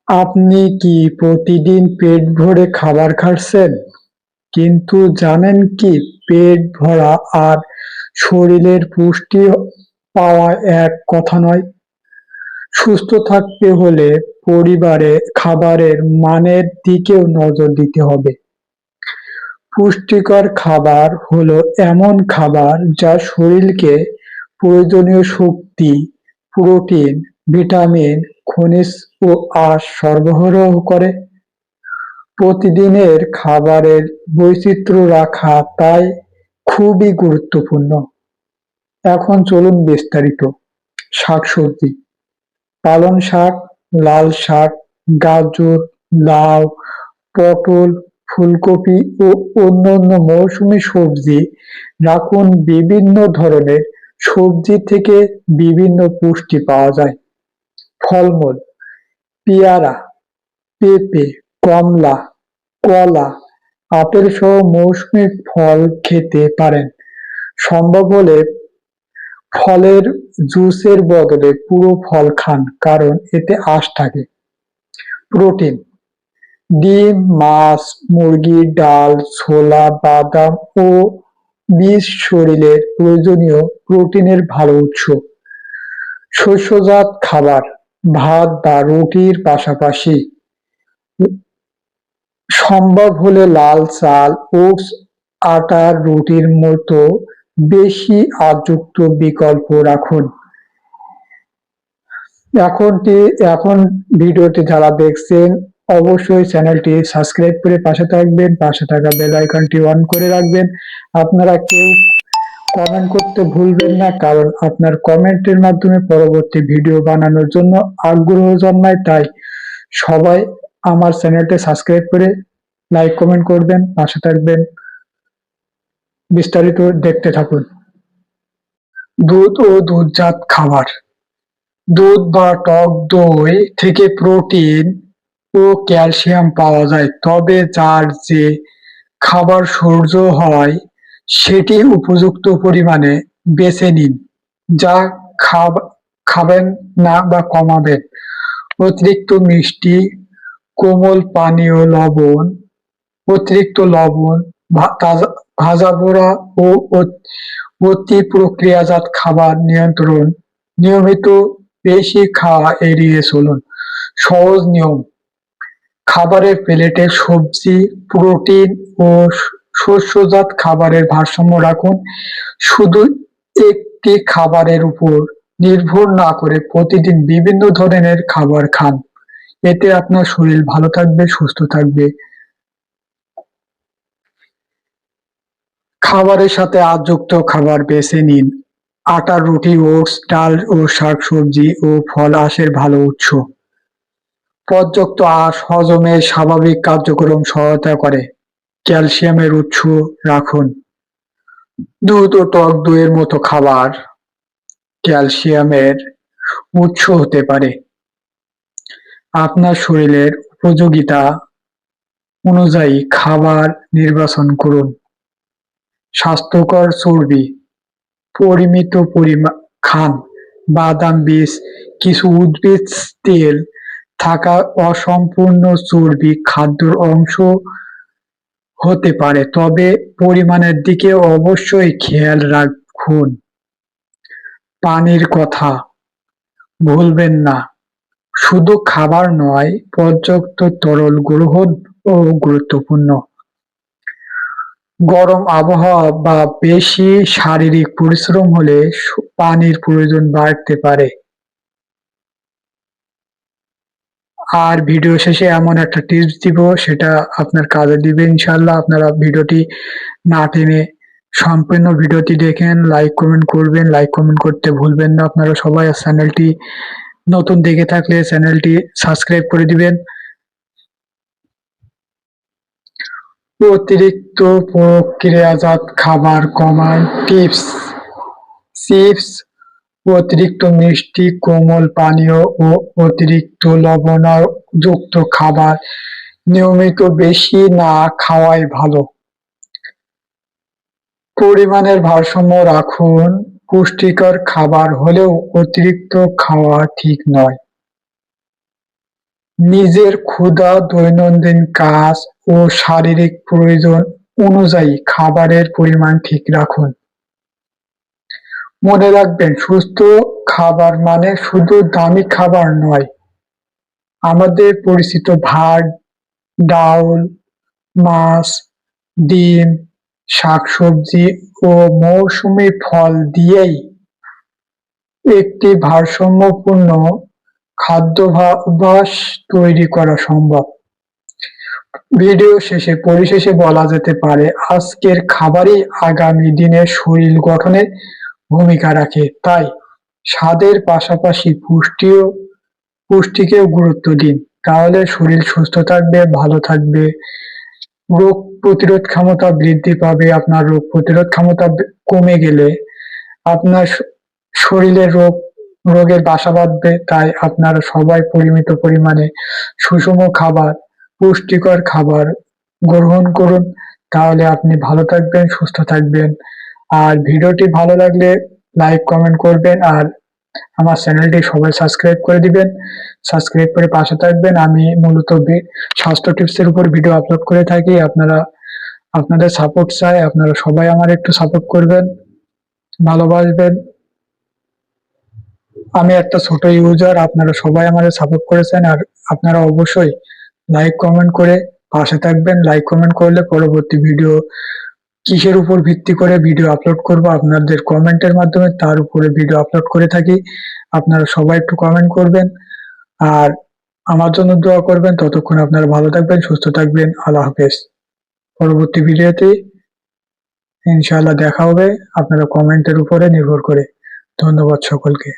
আপনি কি প্রতিদিন পেট ভরে খাবার খাচ্ছেন? কিন্তু জানেন কি পেট ভরা আর শরীরের পুষ্টি পাওয়া এক কথা নয়। সুস্থ থাকতে হলে খাবারের মানের দিকেও নজর দিতে হবে। পুষ্টিকর খাবার হলো এমন খাবার যা শরীরকে প্রয়োজনীয় শক্তি, প্রোটিন, ভিটামিন, খনিজ ও আঁশ সরবরাহ করে। প্রতিদিনের খাবারের বৈচিত্র্য রাখা তাই খুবই গুরুত্বপূর্ণ। এখন চলুন বিস্তারিত। শাকসবজি: পালং শাক, লাল শাক, গাজর, লাউ, পটল, ফুলকপি ও অন্যান্য মৌসুমী সবজি রাখুন। বিভিন্ন ধরনের সবজি থেকে বিভিন্ন পুষ্টি পাওয়া যায়। ফলমূল: পেয়ারা, পেঁপে, কমলা, কলা, আপেল সহ মৌসুমী ফল খেতে পারেন। সম্ভব হলে ফলের জুসের বদলে পুরো ফল খান, কারণ এতে আঁশ থাকে। প্রোটিন: ডিম, মাছ, মুরগি, ডাল, ছোলা, বাদাম ও বীজ শরীরের প্রয়োজনীয় প্রোটিনের ভালো উৎস। শস্যজাত খাবার: ভাত বা রুটির পাশাপাশি সম্ভব হলে লাল চাল, ওটস, আটার রুটির মতো বেশি আঁশযুক্ত বিকল্প রাখুন। এখন ভিডিওটি যারা দেখছেন অবশ্যই চ্যানেলটি সাবস্ক্রাইব করে পাশে থাকবেন, পাশে থাকা বেল আইকনটি অন করে রাখবেন। আপনারা কেউ কমেন্ট করতে ভুলবেন না, কারণ আপনার কমেন্টের মাধ্যমে পরবর্তী ভিডিও বানানোর জন্য আগ্রহ জন্মায়। তাই সবাই আমার চ্যানেলটি সাবস্ক্রাইব করে লাইক কমেন্ট করবেন, পাশে থাকবেন। বিস্তারিত দেখতে থাকুন। দুধ ও দুধজাত খাবার: দুধ বা টক দই থেকে প্রোটিন ও ক্যালসিয়াম পাওয়া যায়, তবে যার যে খাবার সহ্য হয় সেটি উপযুক্ত পরিমাণে বেছে নিন। যা খাবেন না বা কমাবেন। অতিরিক্ত মিষ্টি, কোমল পানীয়, অতিরিক্ত লবণ, ভাজা পোড়া ও অতি প্রক্রিয়াজাত খাবার নিয়মিত বেশি খাওয়া এড়িয়ে চলুন। সহজ নিয়ম: খাবারের প্লেটে সবজি, প্রোটিন ও শস্যজাত খাবারের ভারসাম্য রাখুন। শুধু একটি খাবারের উপর নির্ভর না করে প্রতিদিন বিভিন্ন ধরনের খাবার খান। এতে আপনার শরীর ভালো থাকবে, সুস্থ থাকবে। খাবারের সাথে আঁশযুক্ত খাবার বেছে নিন। আটার রুটি, ওটস, ডাল ও শাকসবজি ও ফল আঁশের ভালো উৎস। পর্যাপ্ত আঁশ হজমের স্বাভাবিক কার্যক্রম সহায়তা করে। ক্যালসিয়ামের উৎস রাখুন। দুধ ও টক দইয়ের মতো খাবার ক্যালসিয়ামের উৎস হতে পারে। আপনার শরীরের উপযোগিতা অনুযায়ী খাবার নির্বাচন করুন। স্বাস্থ্যকর চর্বি পরিমিত খান। বাদাম, বীজ, কিছু উদ্ভিদ তেল থাকা অসম্পূর্ণ চর্বি খাদ্যের অংশ হতে পারে, তবে পরিমাণের দিকে অবশ্যই খেয়াল রাখুন। পানির কথা ভুলবেন না। শুধু খাবার নয়, পর্যাপ্ত তরল গ্রহণ ও গুরুত্বপূর্ণ। গরম আবহাওয়া বা বেশি শারীরিক পরিশ্রম হলে পানির প্রয়োজন বাড়তে পারে। আর ভিডিও শেষে এমন একটা টিপস দিব, সেটা আপনার কাজে দিবে ইনশাল্লাহ। আপনারা ভিডিওটি না টেনে সম্পূর্ণ ভিডিওটি দেখেন, লাইক কমেন্ট করবেন। লাইক কমেন্ট করতে ভুলবেন না আপনারা সবাই। চ্যানেলটি নতুন দেখে থাকলে চ্যানেলটি সাবস্ক্রাইব করে দিবেন। অতিরিক্ত প্রক্রিয়াজাত খাবার কমান টিপস: চিপস, অতিরিক্ত মিষ্টি, কোমল পানীয় ও অতিরিক্ত লবণযুক্ত খাবার নিয়মিত বেশি না খাওয়াই ভালো। পরিমাণের ভারসাম্য রাখুন। পুষ্টিকর খাবার হলেও অতিরিক্ত খাওয়া ঠিক নয়। নিজের ক্ষুধা, দৈনন্দিন কাজ ও শারীরিক প্রয়োজন অনুযায়ী খাবারের পরিমাণ ঠিক রাখুন। মনে রাখবেন, সুস্থ খাবার মানে শুধু দামি খাবার নয়। আমাদের পরিচিত ভাত, ডাউল, মাছ, ডিম, শাকসবজি ও মৌসুমী ফল দিয়েই একটি ভারসাম্যপূর্ণ খাদ্যাভ্যাস তৈরি করা সম্ভব। ভিডিও পরিশেষে বলা যেতে পারে, আজকের খাবারই আগামী দিনের শরীর গঠনে ভূমিকা রাখে। তাই স্বাদের পাশাপাশি পুষ্টিকেও গুরুত্ব দিন। তাহলে শরীর সুস্থ থাকবে, ভালো থাকবে, রোগ প্রতিরোধ ক্ষমতা বৃদ্ধি পাবে। আপনার রোগ প্রতিরোধ ক্ষমতা কমে গেলে আপনার শরীরে রোগের বাসা বাঁধবে। তাই আপনারা সবাই পরিমিত পরিমাণে সুষম খাবার, পুষ্টিকর খাবার গ্রহণ করুন। তাহলে আপনি ভালো থাকবেন, সুস্থ থাকবেন। আর ভিডিওটি ভালো লাগলে লাইক, কমেন্ট করবেন। আর আমার চ্যানেলটি সবাই সাবস্ক্রাইব করে দিবেন। সাবস্ক্রাইব করে পাশে থাকবেন। আমি মূলত স্বাস্থ্য টিপসের উপর ভিডিও আপলোড করে থাকি। আপনাদের সাপোর্ট চাই। আপনারা সবাই আমার একটু সাপোর্ট করবেন, ভালোবাসবেন। আমি একটা ছোট ইউজার, আপনারা সবাই আমাদের সাপোর্ট করেছেন। আর আপনারা অবশ্যই লাইক, কমেন্ট করে পাশে থাকবেন। লাইক, কমেন্ট করলে পরবর্তী ভিডিও কিসের উপর ভিত্তি করে ভিডিও আপলোড করব, আপনাদের কমেন্টের মাধ্যমে তার উপরে ভিডিও আপলোড করে থাকি। আপনারা সবাই একটু কমেন্ট করবেন আর আমার জন্য দোয়া করবেন। ততক্ষণ আপনারা ভালো থাকবেন, সুস্থ থাকবেন। আল্লাহ হাফেজ। পরবর্তী ভিডিওতে ইনশাআল্লাহ দেখা হবে আপনারা কমেন্টের উপরে নির্ভর করে। ধন্যবাদ সকলকে।